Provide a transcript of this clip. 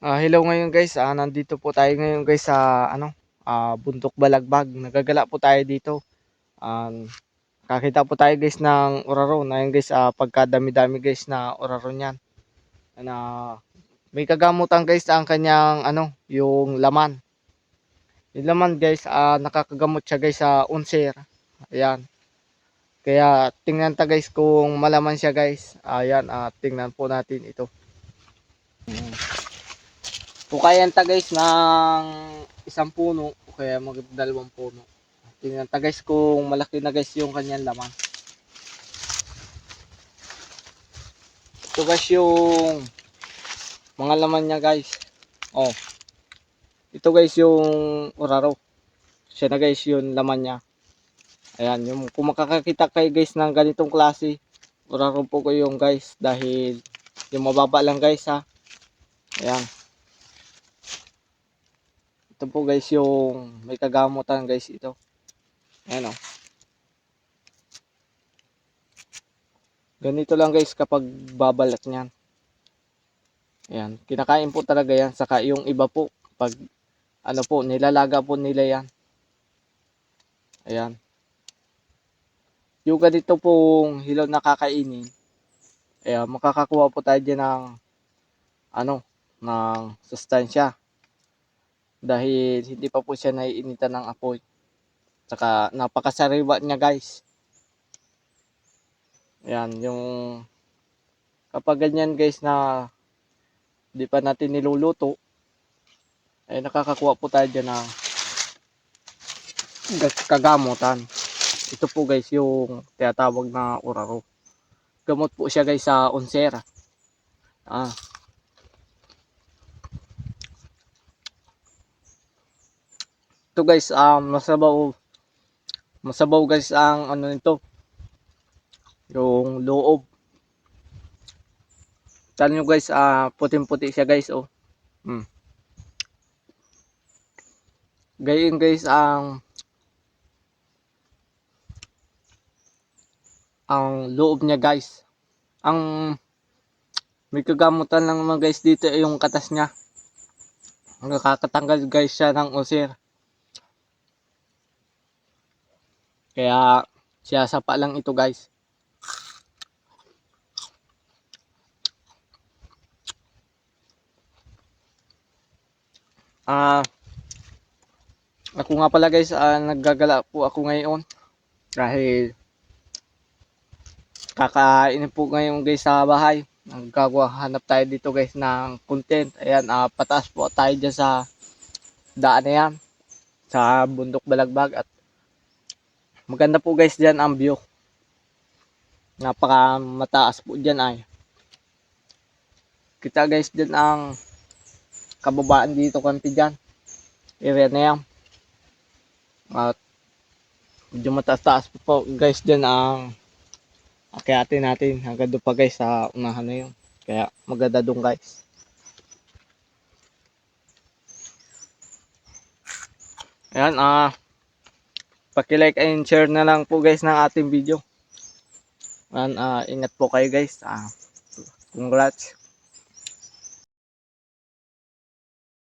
Hello ngayon guys, nandito po tayo ngayon guys sa Bundok Balagbag. Nagagala po tayo dito. Kakita po tayo guys ng oraro. Ngayon guys, pagkadami-dami guys na oraro niyan. Na may kagamutan guys ang kanyang yung laman. Yung laman guys, nakakagamot siya guys sa unser. Ayan. Kaya tingnan ta guys kung malaman siya guys. Ayan, tingnan po natin ito. Pukayan ta guys ng isang puno o kaya magdalawang puno. Tingnan ta guys kung malaki na guys yung kanyang laman. Ito guys yung mga laman niya guys. Oh. Ito guys yung oraro. Siya na guys yung laman niya. Ayan, yung kung makakakita kayo guys ng ganitong klase, oraro po ko yung guys dahil yung mababa lang guys ha. Ayan. Ito po guys yung may kagamutan guys ito. Ayan o. Ganito lang guys kapag babalat niyan. Ayan. Kinakain po talaga yan. Saka yung iba po pag nilalaga po nila yan. Ayan. Yung ganito pong hilaw na kakainin. Ayan. Makakakuha po tayo dyan ng sustansya. Dahil hindi pa po siya naiinitan ng apoy. Saka napakasariwa niya guys. Ayan, yung kapag ganyan guys na di pa natin niluluto, ay nakakakuha po tayo dyan ng kagamutan. Ito po guys yung tinatawag na oraro. Gamot po siya guys sa unsera. Ito guys, masabaw guys ang nito, yung loob. Talo nyo guys, puting-puti siya guys, oh. Gayon guys ang loob niya guys. Ang may kagamutan lang naman guys dito ay yung katas niya. Nakakatanggal guys siya ng ulcer. Kaya siya sapa lang ito guys. Ako nga pala guys, naggagala po ako ngayon dahil kakain po ngayon guys sa bahay. Hanap tayo dito guys ng content. Ayan, pataas po tayo dyan sa daan na yan, sa Bundok Balagbag, at maganda po guys dyan ang view. Napaka mataas po dyan ay. Kita guys dyan ang kababaan dito kanti dyan. Area na yan. At medyo mataas-taas po guys dyan ang akyatin natin hanggang doon pa guys sa unahan na yun. Kaya maganda doon guys. Ayan, paki-like and share na lang po guys ng ating video. Ayan, ingat po kayo guys. Congrats.